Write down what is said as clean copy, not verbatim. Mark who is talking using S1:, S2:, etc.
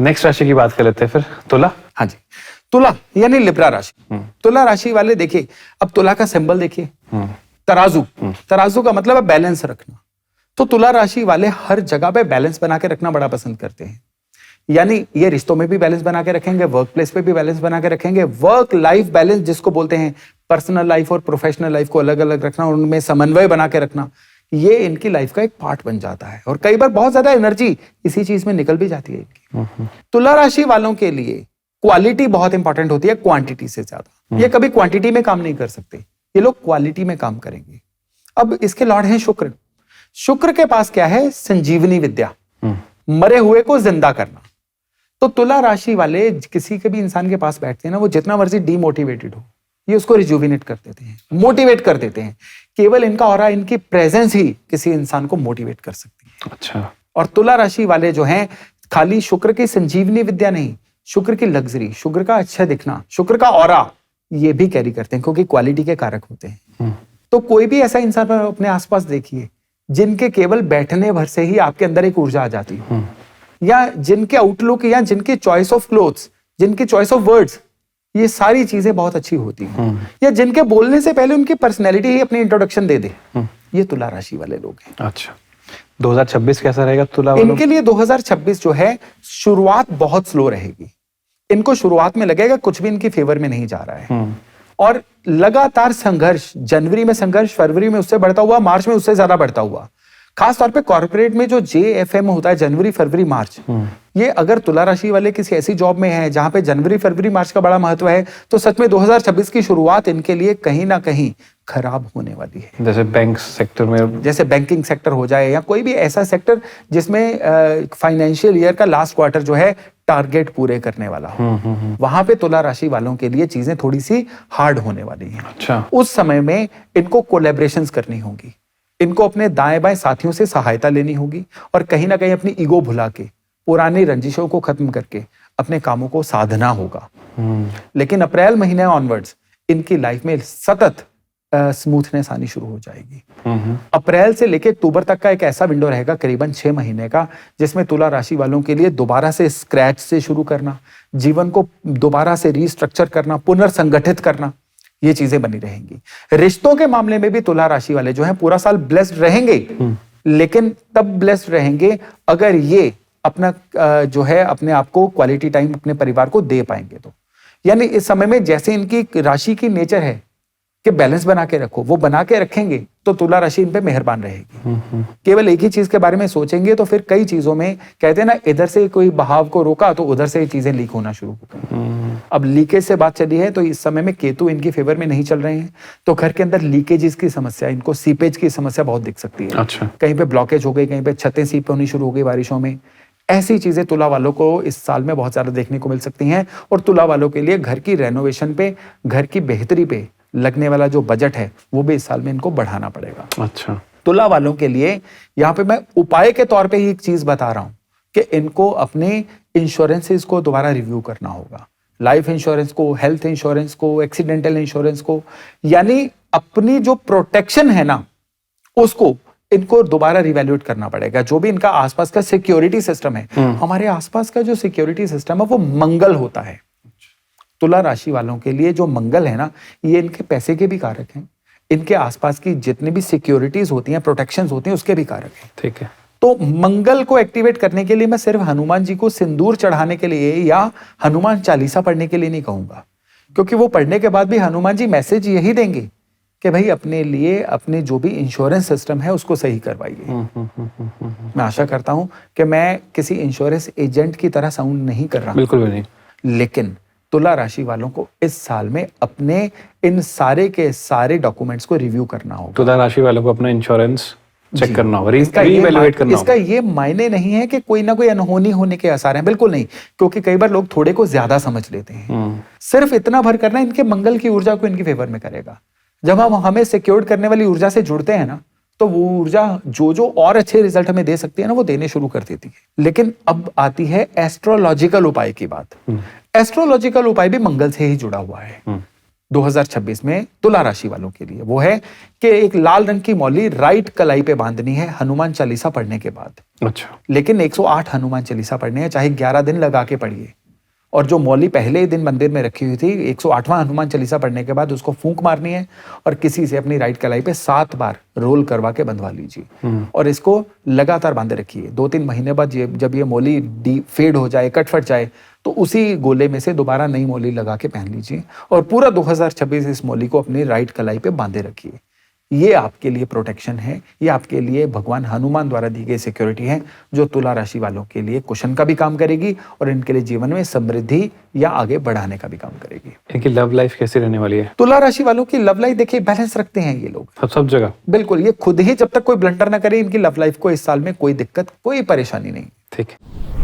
S1: Next राशि की बात कर लेते हैं फिर, तुला।
S2: हाँ जी, तुला यानी लिब्रा राशि। तुला राशि वाले देखिए, अब तुला का सिंबल देखिए, तराजू। तराजू का मतलब है बैलेंस रखना। तो तुला राशि वाले हर जगह पे बैलेंस बना के रखना बड़ा पसंद करते हैं। यानी ये रिश्तों में भी बैलेंस बना के रखेंगे, वर्क प्लेस पे भी बैलेंस बना के रखेंगे। वर्क लाइफ बैलेंस जिसको बोलते हैं, पर्सनल लाइफ और प्रोफेशनल लाइफ को अलग अलग रखना और उनमें समन्वय बना के रखना, ये इनकी लाइफ का एक पार्ट बन जाता है। और कई बार बहुत ज्यादा एनर्जी इसी चीज में निकल भी जाती है इनकी। तुला राशि वालों के लिए क्वालिटी बहुत इंपॉर्टेंट होती है क्वांटिटी से ज्यादा। ये कभी क्वांटिटी में काम नहीं कर सकते, ये लोग क्वालिटी में काम करेंगे। अब इसके लॉर्ड हैं शुक्र। शुक्र के पास क्या है? संजीवनी विद्या, मरे हुए को जिंदा करना। तो तुला राशि वाले किसी के भी इंसान के पास बैठते हैं ना, वो जितना मर्जी डीमोटिवेटेड हो, ये उसको रिजुविनेट कर देते हैं, मोटिवेट कर देते हैं। केवल इनका ऑरा, इनकी प्रेजेंस ही किसी इंसान को मोटिवेट कर सकती है।
S1: अच्छा।
S2: और तुला राशि वाले जो हैं, खाली शुक्र की संजीवनी विद्या नहीं, शुक्र की लग्जरी, शुक्र का अच्छा दिखना, शुक्र का ऑरा, ये भी कैरी करते हैं, क्योंकि क्वालिटी के कारक होते हैं। तो कोई भी ऐसा इंसान अपने आसपास देखिए जिनके केवल बैठने भर से ही आपके अंदर एक ऊर्जा आ जाती है, या जिनके आउटलुक, या जिनकी चॉइस ऑफ क्लोथ्स, जिनकी चॉइस ऑफ वर्ड्स, ये सारी चीजें बहुत अच्छी होती हैं, या जिनके बोलने से पहले उनकी पर्सनैलिटी ही अपनी इंट्रोडक्शन दे दे, ये तुला राशि वाले लोग हैं।
S1: अच्छा, 2026 कैसा रहेगा तुला वालों?
S2: इनके लिए 2026 जो है, शुरुआत बहुत स्लो रहेगी। इनको शुरुआत में लगेगा कुछ भी इनकी फेवर में नहीं जा रहा है, और लगातार संघर्ष, जनवरी में संघर्ष, फरवरी में उससे बढ़ता हुआ, मार्च में उससे ज्यादा बढ़ता हुआ। खास तौर पे कॉर्पोरेट में जो JFM होता है, जनवरी फरवरी मार्च, ये अगर तुला राशि वाले किसी ऐसी जॉब में है जहां पे जनवरी फरवरी मार्च का बड़ा महत्व है, तो सच में 2026 की शुरुआत इनके लिए कहीं ना कहीं खराब होने वाली है।
S1: जैसे बैंक सेक्टर में,
S2: जैसे बैंकिंग सेक्टर हो जाए, या कोई भी ऐसा सेक्टर जिसमें फाइनेंशियल ईयर का लास्ट क्वार्टर जो है टारगेट पूरे करने वाला हो, वहां पे तुला राशि वालों के लिए चीजें थोड़ी सी हार्ड होने वाली हैं।
S1: अच्छा।
S2: उस समय में इनको कोलैबोरेशंस करनी होगी, इनको अपने दाएं बाएं साथियों से सहायता लेनी होगी, और कहीं ना कहीं अपनी ईगो भुला के, पुरानी रंजिशों को खत्म करके अपने कामों को साधना होगा। लेकिन अप्रैल महीने ऑनवर्ड्स इनकी लाइफ में सतत स्मूथनेस आनी शुरू हो जाएगी। अप्रैल से लेकर अक्टूबर तक का एक ऐसा विंडो रहेगा, करीबन 6 महीने का, जिसमें तुला राशि वालों के लिए दोबारा से स्क्रैच से शुरू करना, जीवन को दोबारा से रीस्ट्रक्चर करना, पुनर्संगठित करना, ये चीजें बनी रहेंगी। रिश्तों के मामले में भी तुला राशि वाले जो हैं पूरा साल ब्लेस्ड रहेंगे, लेकिन तब ब्लेस्ड रहेंगे अगर ये अपना जो है अपने आप को क्वालिटी टाइम अपने परिवार को दे पाएंगे। तो यानी इस समय में जैसे इनकी राशि की नेचर है कि बैलेंस बना के रखो, वो बना के रखेंगे तो तुला राशि इन पे मेहरबान रहेगी। केवल एक ही चीज के बारे में सोचेंगे तो फिर कई चीजों में, कहते हैं ना, इधर से कोई बहाव को रोका तो उधर से चीजें लीक होना शुरू हो गई। अब लीकेज से बात चली है, तो इस समय में केतु इनकी फेवर में नहीं चल रहे हैं, तो घर के अंदर लीकेजेस की समस्या, इनको सीपेज की समस्या बहुत दिख सकती है।
S1: अच्छा।
S2: कहीं पे ब्लॉकेज हो गई, कहीं पे छतें सीप होनी शुरू हो गई बारिशों में। ऐसी चीजें तुला वालों को इस साल में बहुत ज्यादा देखने को मिल सकती हैं। और तुला वालों के लिए घर की रेनोवेशन पे, घर की बेहतरी पे लगने वाला जो बजट है, वो भी इस साल में इनको बढ़ाना पड़ेगा।
S1: अच्छा।
S2: तुला वालों के लिए यहाँ पे मैं उपाय के तौर पे ही एक चीज बता रहा हूं कि इनको अपने इंश्योरेंसेस को दोबारा रिव्यू करना होगा। लाइफ इंश्योरेंस को, हेल्थ इंश्योरेंस को, एक्सीडेंटल इंश्योरेंस को, यानी अपनी जो प्रोटेक्शन है ना, उसको इनको दोबारा रिवैल्यूएट करना पड़ेगा। जो भी इनका आसपास का सिक्योरिटी सिस्टम है, हमारे आसपास का जो सिक्योरिटी सिस्टम है वो मंगल होता है। तुला राशि वालों के लिए जो मंगल है ना, ये इनके पैसे के भी कारक हैं, इनके आसपास की जितनी भी सिक्योरिटीज होती हैं, प्रोटेक्शंस होती हैं, उसके भी कारक हैं।
S1: ठीक है।
S2: तो मंगल को एक्टिवेट करने के लिए मैं सिर्फ हनुमान जी को सिंदूर चढ़ाने के लिए या हनुमान चालीसा पढ़ने के लिए नहीं कहूंगा, क्योंकि वो पढ़ने के बाद भी हनुमान जी मैसेज यही देंगे कि भाई अपने लिए अपने जो भी इंश्योरेंस सिस्टम है उसको सही करवाइए। मैं आशा करता हूं कि मैं किसी इंश्योरेंस एजेंट की तरह साउंड नहीं कर रहा,
S1: बिल्कुल भी नहीं,
S2: लेकिन तुला राशि वालों को इस साल में अपने इन सारे के सारे डॉक्यूमेंट्स को रिव्यू करना होगा।
S1: तुला राशि वालों को अपना इंश्योरेंस चेक करना होगा,
S2: इसका
S1: ये
S2: मायने नहीं है कि कोई ना कोई अनहोनी होने के आसार हैं, बिल्कुल नहीं, क्योंकि कई बार लोग थोड़े को ज्यादा समझ लेते हैं। सिर्फ इतना भर करना इनके मंगल की ऊर्जा को इनके फेवर में करेगा। जब हम हमें सिक्योर करने वाली ऊर्जा से जुड़ते हैं ना, तो वो ऊर्जा जो और अच्छे रिजल्ट हमें दे सकती है ना, वो देने शुरू कर देती है। लेकिन अब आती है एस्ट्रोलॉजिकल उपाय की बात। एस्ट्रोलॉजिकल उपाय भी मंगल से ही जुड़ा हुआ है। 2026 में तुला राशि वालों के लिए वो है कि एक लाल रंग की मौली राइट कलाई पे बांधनी है हनुमान चालीसा पढ़ने के बाद।
S1: अच्छा।
S2: लेकिन 108 हनुमान चालीसा पढ़ने हैं, चाहे 11 दिन लगा के पढ़िए। और जो मौली पहले ही दिन मंदिर में रखी हुई थी 108वां हनुमान चालीसा पढ़ने के बाद उसको फूंक मारनी है और किसी से अपनी राइट कलाई पे 7 बार रोल करवा के बंधवा लीजिए और इसको लगातार बांधे रखिए। 2-3 महीने बाद जब ये मौली फेड हो जाए, कट फट जाए, तो उसी गोले में से दोबारा नई मौली लगा के पहन लीजिए और पूरा 2026 इस मौली को अपनी राइट कलाई पे बांधे रखिए। ये आपके लिए प्रोटेक्शन है, ये आपके लिए भगवान हनुमान द्वारा दी गई सिक्योरिटी है, जो तुला राशि वालों के लिए कुशन का भी काम करेगी और इनके लिए जीवन में समृद्धि या आगे बढ़ाने का भी काम करेगी।
S1: इनकी लव लाइफ कैसी रहने वाली है?
S2: तुला राशि वालों की लव लाइफ देखिए बैलेंस रखते हैं ये लोग
S1: सब जगह।
S2: बिल्कुल, ये खुद ही जब तक कोई ब्लंडर ना करे, इनकी लव लाइफ को इस साल में कोई दिक्कत, कोई परेशानी नहीं।
S1: ठीक है।